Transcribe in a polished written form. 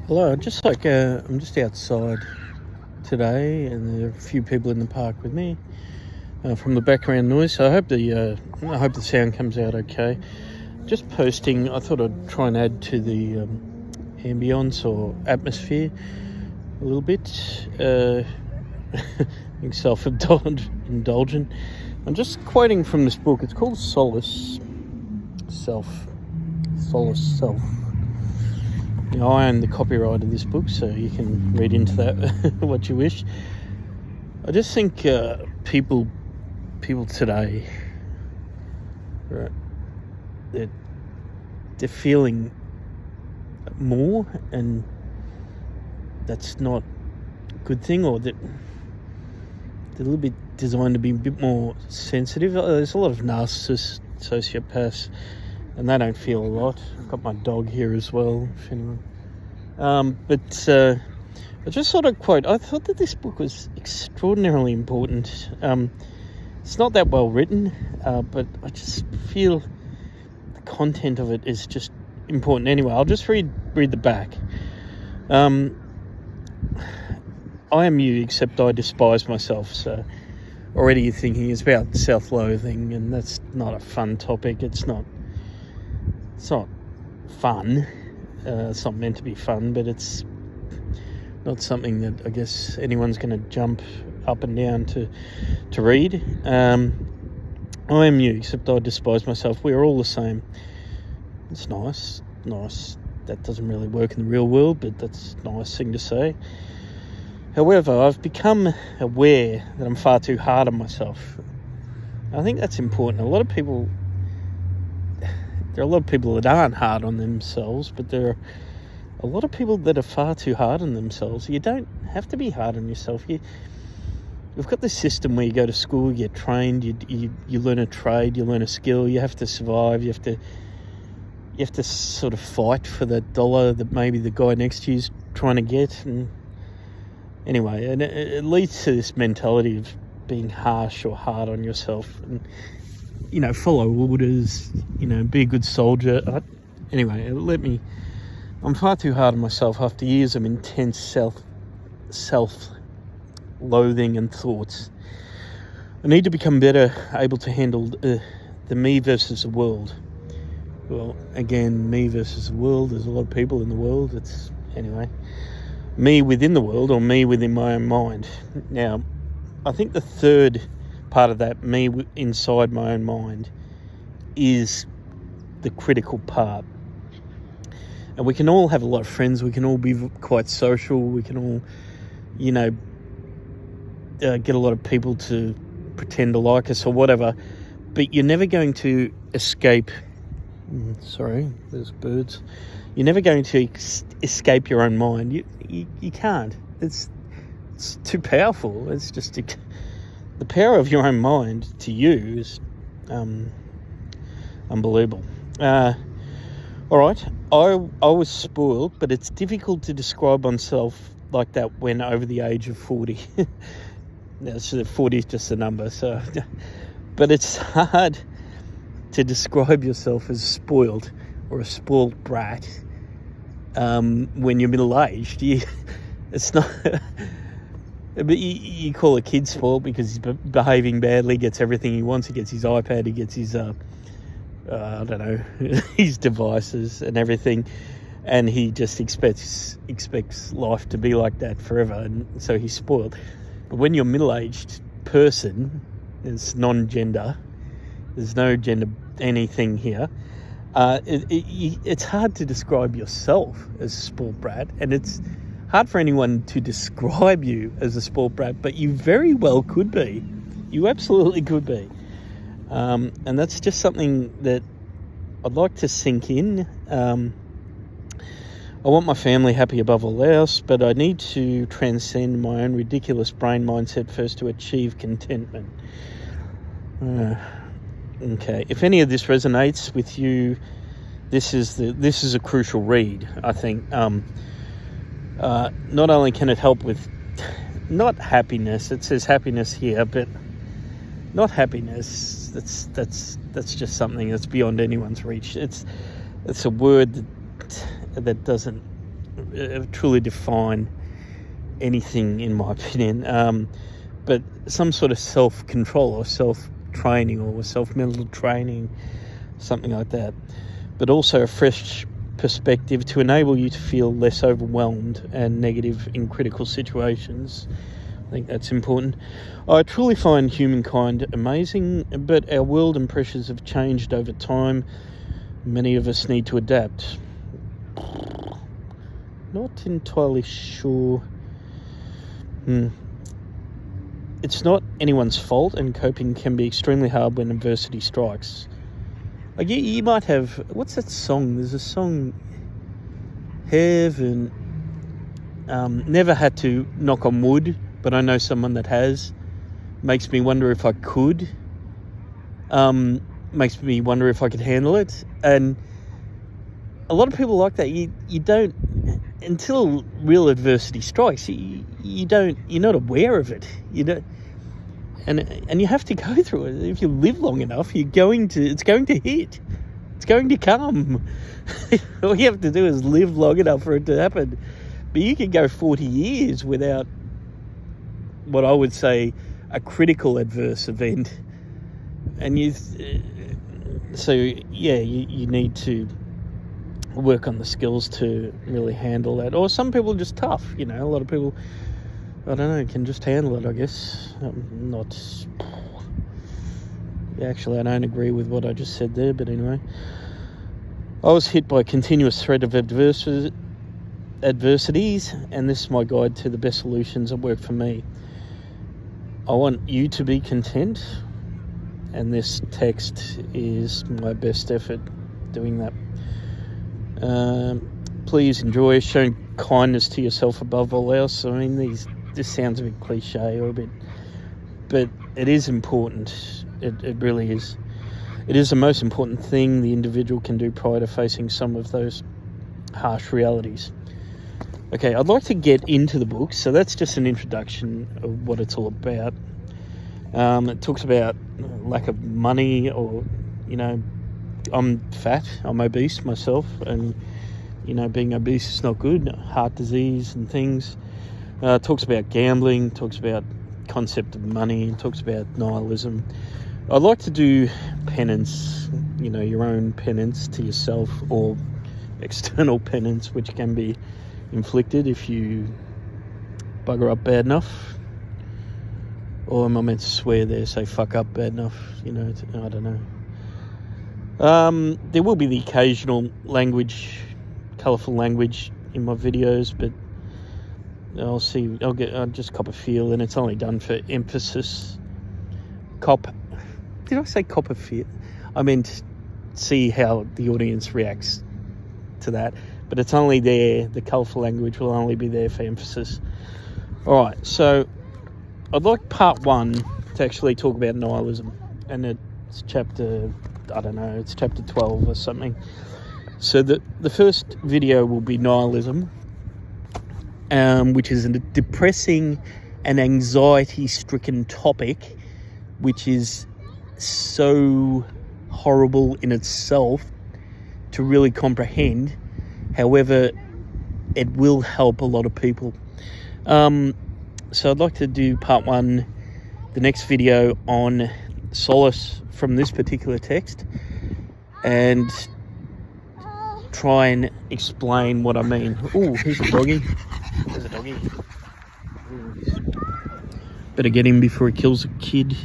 Hello, I'm just outside today, and there are a few people in the park with me. From the background noise, so I hope the sound comes out okay. Just posting. I thought I'd try and add to the ambience or atmosphere a little bit. Being self-indulgent. I'm just quoting from this book. It's called Solace Self. Now, I own the copyright of this book, so you can read into that what you wish. I just think people today, right, they're feeling more, and that's not a good thing, or that they're a little bit designed to be a bit more sensitive. There's a lot of narcissists, sociopaths, and they don't feel a lot. I've got my dog here as well, if anyone. But I just sort of quote. I thought that this book was extraordinarily important. It's not that well written, but I just feel the content of it is just important. Anyway, I'll just read the back. I am you, except I despise myself. So already you're thinking it's about self-loathing, and that's not a fun topic. It's not fun. It's not meant to be fun, but it's not something that I guess anyone's going to jump up and down to read. I am you, except I despise myself. We are all the same. It's nice. That doesn't really work in the real world, but that's a nice thing to say. However, I've become aware that I'm far too hard on myself. I think that's important. There are a lot of people that aren't hard on themselves, but there are a lot of people that are far too hard on themselves. You don't have to be hard on yourself. We've got this system where you go to school, you get trained, you learn a trade, you learn a skill, you have to survive, you have to sort of fight for that dollar that maybe the guy next to you is trying to get. And anyway, and it leads to this mentality of being harsh or hard on yourself, and follow orders, be a good soldier. Anyway, I'm far too hard on myself after years of intense self-loathing and thoughts. I need to become better able to handle the me versus the world. Well, again, me versus the world, there's a lot of people in the world. Anyway, me within the world, or me within my own mind. Now, I think the third part of that, me inside my own mind, is the critical part. And we can all have a lot of friends, we can all be quite social, we can all, get a lot of people to pretend to like us or whatever, but you're never going to escape. Sorry, there's birds. You're never going to escape your own mind. You can't. It's too powerful. It's just the power of your own mind to you is unbelievable. All right, I was spoiled, but it's difficult to describe oneself like that when over the age of 40. Now, so 40 is just a number, so but it's hard to describe yourself as spoiled or a spoiled brat when you're middle-aged. It's not. But you call a kid spoiled because he's behaving badly, gets everything he wants. He gets his iPad, he gets his, his devices and everything. And he just expects life to be like that forever. And so he's spoiled. But when you're a middle-aged person, it's non-gender. There's no gender anything here. It's hard to describe yourself as a spoiled brat. And it's hard for anyone to describe you as a spoiled brat, but you very well could be. You absolutely could be. And that's just something that I'd like to sink in. I want my family happy above all else, but I need to transcend my own ridiculous brain mindset first to achieve contentment. Okay, if any of this resonates with you, this is a crucial read, I think. Not only can it help with not happiness, it says happiness here, but not happiness. That's just something that's beyond anyone's reach. It's a word that doesn't truly define anything, in my opinion. But some sort of self-control or self-training or self-mental training, something like that. But also a fresh perspective to enable you to feel less overwhelmed and negative in critical situations. I think that's important. I truly find humankind amazing, but our world and pressures have changed over time. Many of us need to adapt. Not entirely sure. It's not anyone's fault, and coping can be extremely hard when adversity strikes. Like you might have, what's that song? There's a song, Heaven. Never had to knock on wood, but I know someone that has. Makes me wonder if I could. Makes me wonder if I could handle it. And a lot of people like that. You don't, until real adversity strikes, you're not aware of it. You don't, and you have to go through it. If you live long enough, it's going to hit. It's going to come. All you have to do is live long enough for it to happen. But you can go 40 years without what I would say a critical adverse event. And you need to work on the skills to really handle that. Or some people are just tough, a lot of people, I don't know, can just handle it, I guess. Actually, I don't agree with what I just said there, but anyway. I was hit by a continuous thread of adversities, and this is my guide to the best solutions that work for me. I want you to be content, and this text is my best effort doing that. Please enjoy showing kindness to yourself above all else. I mean, this sounds a bit cliche or a bit, but it is important. It really is. It is the most important thing the individual can do prior to facing some of those harsh realities. Okay, I'd like to get into the book, so that's just an introduction of what it's all about. It talks about lack of money, or, I'm fat, I'm obese myself, and, being obese is not good, heart disease and things. Talks about gambling, talks about concept of money, talks about nihilism. I'd like to do penance, your own penance to yourself, or external penance, which can be inflicted if you bugger up bad enough. Or am I meant to swear there, say fuck up bad enough? I don't know. There will be the occasional colourful language in my videos, but I'll just cop a feel, and it's only done for emphasis. Did I say cop a feel? I meant see how the audience reacts to that. But it's only there, the colourful language will only be there for emphasis. Alright, so I'd like part 1 to actually talk about nihilism. And it's chapter 12 or something. So the first video will be nihilism, which is a depressing and anxiety-stricken topic, which is so horrible in itself to really comprehend. However, it will help a lot of people. So I'd like to do part 1, the next video, on solace from this particular text, and try and explain what I mean. Oh, here's a doggy. There's a doggy. Better get him before he kills a kid.